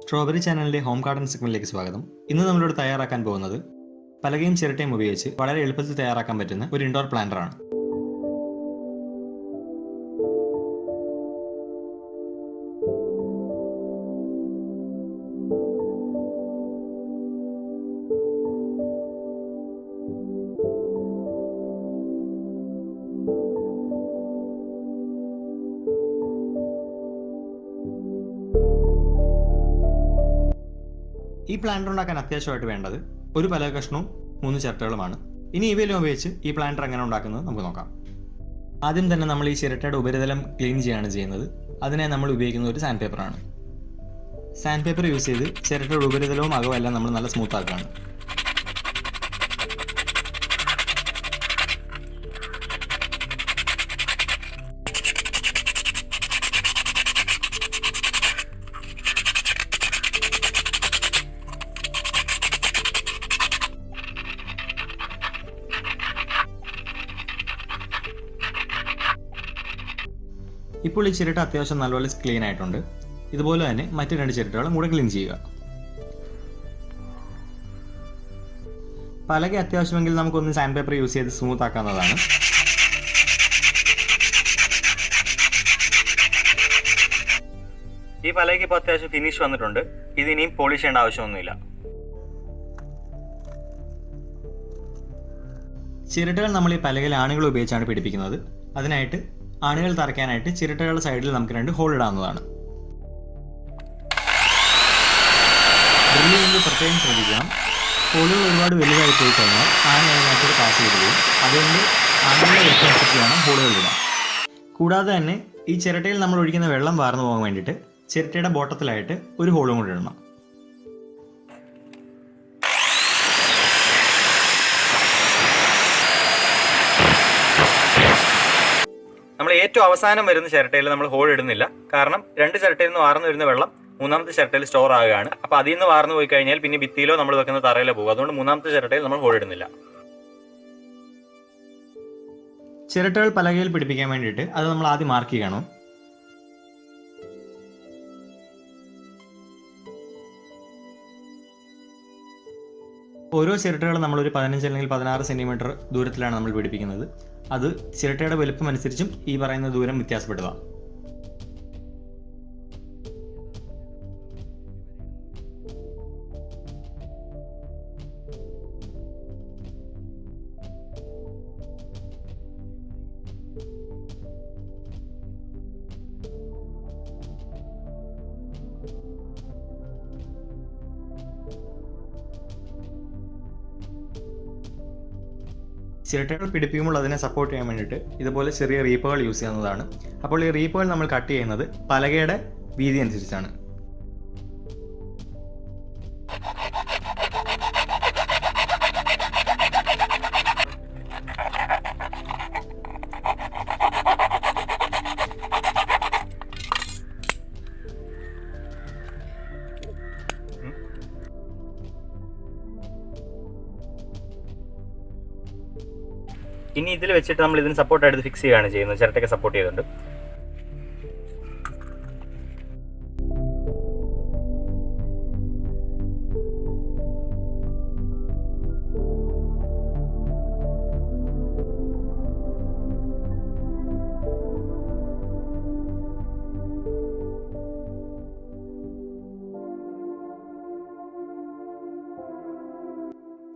Strawberry ചാനലിൻ്റെ home garden സെഗ്മെന്റിലേക്ക് സ്വാഗതം. ഇന്ന് നമ്മളിവിടെ തയ്യാറാക്കാൻ പോകുന്നത് പലകയും ചിരട്ടയും ഉപയോഗിച്ച് വളരെ എളുപ്പത്തിൽ തയ്യാറാക്കാൻ പറ്റുന്ന ഒരു ഇൻഡോർ പ്ലാന്ററാണ്. ഈ പ്ലാന്റർ ഉണ്ടാക്കാൻ അത്യാവശ്യമായിട്ട് വേണ്ടത് ഒരു പലക കഷ്ണവും 3 ചിരട്ടകളുമാണ്. ഇനി ഇവയെല്ലാം ഉപയോഗിച്ച് ഈ പ്ലാന്റർ എങ്ങനെ ഉണ്ടാക്കുന്നത് നമുക്ക് നോക്കാം. ആദ്യം തന്നെ നമ്മൾ ഈ ചിരട്ടയുടെ ഉപരിതലം ക്ലീൻ ചെയ്യുകയാണ് ചെയ്യുന്നത്. അതിനായി നമ്മൾ ഉപയോഗിക്കുന്നത് ഒരു സാൻഡ് പേപ്പറാണ്. സാൻഡ് പേപ്പർ യൂസ് ചെയ്ത് ചിരട്ടയുടെ ഉപരിതലവും അകവും എല്ലാം നമ്മൾ നല്ല സ്മൂത്ത് ആക്കുകയാണ്. ഇപ്പോൾ ഈ ചിരട്ട അത്യാവശ്യം നല്ലപോലെ ക്ലീൻ ആയിട്ടുണ്ട്. ഇതുപോലെ തന്നെ മറ്റു 2 ചിരട്ടകളും കൂടെ ക്ലീൻ ചെയ്യുക. പലക അത്യാവശ്യമെങ്കിൽ നമുക്കൊന്ന് സാൻഡ് പേപ്പർ യൂസ് ചെയ്ത് സ്മൂത്ത് ആക്കാവുന്നതാണ്. ഈ പലകയ്ക്ക് ഇപ്പോൾ അത്യാവശ്യം ഫിനിഷ് വന്നിട്ടുണ്ട്. ഇത് ഇനിയും പോളിഷ് ചെയ്യേണ്ട ആവശ്യമൊന്നുമില്ല. ചിരട്ടകൾ നമ്മൾ ഈ പലകയിൽ ആണികൾ ഉപയോഗിച്ചാണ് പിടിപ്പിക്കുന്നത്. അതിനായിട്ട് ആണികൾ തറയ്ക്കാനായിട്ട് ചിരട്ടകളുടെ സൈഡിൽ നമുക്ക് 2 ഹോൾ ഇടാവുന്നതാണ്. ഡ്രില്ല് ചെയ്യുമ്പോൾ പ്രത്യേകം ശ്രദ്ധിക്കണം. ഹോളുകൾ ഒരുപാട് വലുതായി പോയി കഴിഞ്ഞാൽ ആണി അതിനകത്ത് പാസ് ചെയ്തുകയും അതുകൊണ്ട് ആണികളുടെ വ്യത്യാസത്തിൽ വേണം ഹോളുകൾ ഇടാൻ. കൂടാതെ തന്നെ ഈ ചിരട്ടയിൽ നമ്മൾ ഒഴിക്കുന്ന വെള്ളം വാർന്നു പോകാൻ വേണ്ടിയിട്ട് ചിരട്ടയുടെ ബോട്ടത്തിലായിട്ട് ഒരു ഹോളും കൂടി ഇടണം. നമ്മൾ ഏറ്റവും അവസാനം വരുന്ന ചിരട്ടയിൽ നമ്മൾ ഹോൾ ഇടുന്നില്ല. കാരണം 2 ചിരട്ടയിൽ നിന്ന് വാർന്നു വരുന്ന വെള്ളം 3ാമത്തെ ചിരട്ടയിൽ സ്റ്റോർ ആകുകയാണ്. അപ്പോൾ അതിൽ നിന്ന് വാർന്നു പോയി കഴിഞ്ഞാൽ പിന്നെ ഭിത്തിയിലോ നമ്മൾ വെക്കുന്ന തറയിലോ പോകും. അതുകൊണ്ട് 3ാമത്തെ ചിരട്ടയിൽ നമ്മൾ ഹോൾ ഇടുന്നില്ല. ചിരട്ടകൾ പലകയിൽ പിടിപ്പിക്കാൻ വേണ്ടിയിട്ട് അത് നമ്മൾ ആദ്യം മാർക്ക് ചെയ്യണം. ഓരോ ചിരട്ടകളും നമ്മളൊരു 15 അല്ലെങ്കിൽ 16 സെൻറ്റിമീറ്റർ ദൂരത്തിലാണ് നമ്മൾ പിടിപ്പിക്കുന്നത്. അത് ചിരട്ടയുടെ വലുപ്പം അനുസരിച്ചും ഈ പറയുന്ന ദൂരം വ്യത്യാസപ്പെടുക. ചിരട്ടകൾ പിടിപ്പിക്കുമ്പോൾ അതിനെ സപ്പോർട്ട് ചെയ്യാൻ വേണ്ടിയിട്ട് ഇതുപോലെ ചെറിയ റീപ്പുകൾ യൂസ് ചെയ്യുന്നതാണ്. അപ്പോൾ ഈ റീപ്പുകൾ നമ്മൾ കട്ട് ചെയ്യുന്നത് പലകയുടെ വീതി അനുസരിച്ചാണ്. ഇനി ഇതിൽ വെച്ചിട്ട് നമ്മൾ ഇതിന് സപ്പോർട്ടായിട്ട് ഫിക്സ് ചെയ്യുകയാണ് ചെയ്യുന്നത്. ചിരട്ടയ്ക്ക് സപ്പോർട്ട് ചെയ്തുകൊണ്ട്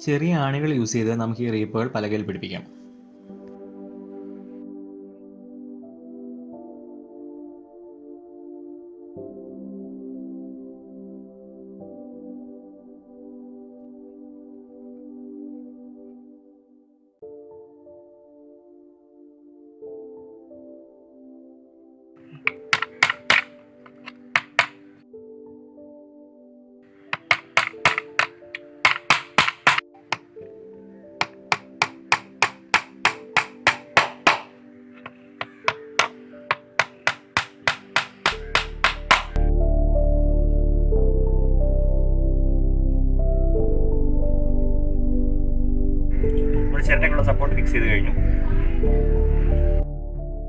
ചെറിയ ആണികൾ യൂസ് ചെയ്ത് നമുക്ക് ഈ റീപ്പുകൾ പലകയിൽ പിടിപ്പിക്കാം. ചിരട്ടയ്ക്കുള്ള സപ്പോർട്ട് ഫിക്സ് ചെയ്ത് കഴിഞ്ഞു.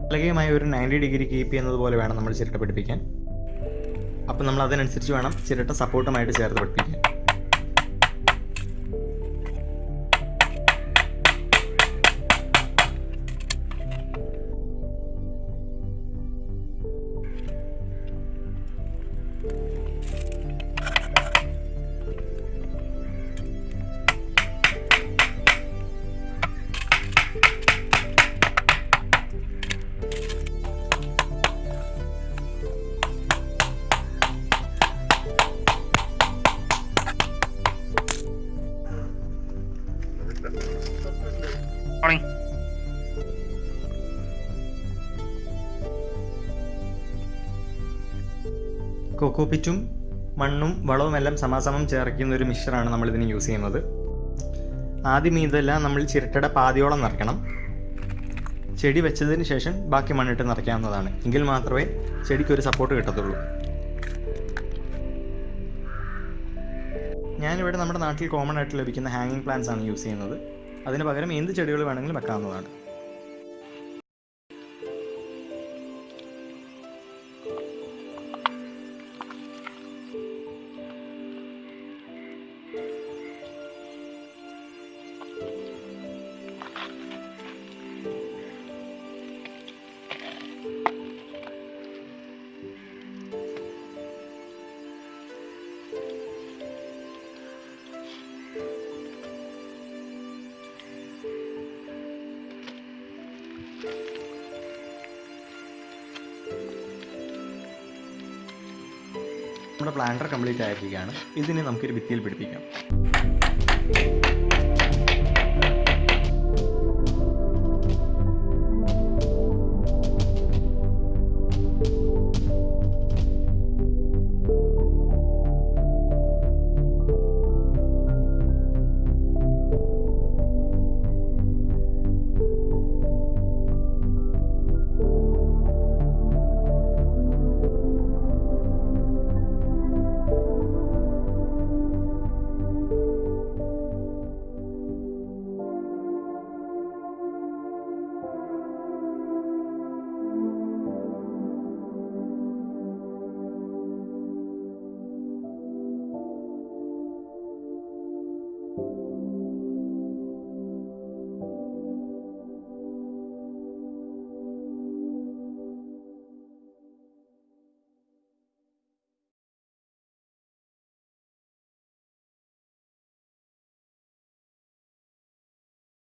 പലകയുമായി ഒരു 90 ഡിഗ്രി കീപ്പ് ചെയ്യുന്നത് പോലെ വേണം നമ്മൾ ചിരട്ട പിടിപ്പിക്കാൻ. അപ്പോൾ നമ്മൾ അതിനനുസരിച്ച് വേണം ചിരട്ട സപ്പോർട്ടുമായിട്ട് ചേർത്ത് പഠിപ്പിക്കാൻ. കൊക്കോപിറ്റും മണ്ണും വളവും എല്ലാം സമാസമം ചേർക്കുന്ന ഒരു മിക്സറാണ് നമ്മളിതിന് യൂസ് ചെയ്യുന്നത്. ആദ്യം ഇതെല്ലാം നമ്മൾ ചിരട്ടയുടെ പാതിയോളം നിറയ്ക്കണം. ചെടി വെച്ചതിന് ശേഷം ബാക്കി മണ്ണിട്ട് നിറയ്ക്കാവുന്നതാണ്. എങ്കിൽ മാത്രമേ ചെടിക്കൊരു സപ്പോർട്ട് കിട്ടത്തുള്ളൂ. ഞാനിവിടെ നമ്മുടെ നാട്ടിൽ കോമൺ ആയിട്ട് ലഭിക്കുന്ന ഹാങ്ങിങ് പ്ലാന്റ്സ് ആണ് യൂസ് ചെയ്യുന്നത്. അതിന് പകരം എന്ത് ചെടികൾ വേണമെങ്കിലും വെക്കാവുന്നതാണ്. നമ്മുടെ പ്ലാന്റർ കംപ്ലീറ്റ് ആയിരിക്കുകയാണ്. ഇതിനെ നമുക്കൊരു ഭിത്തിയിൽ പിടിപ്പിക്കാം.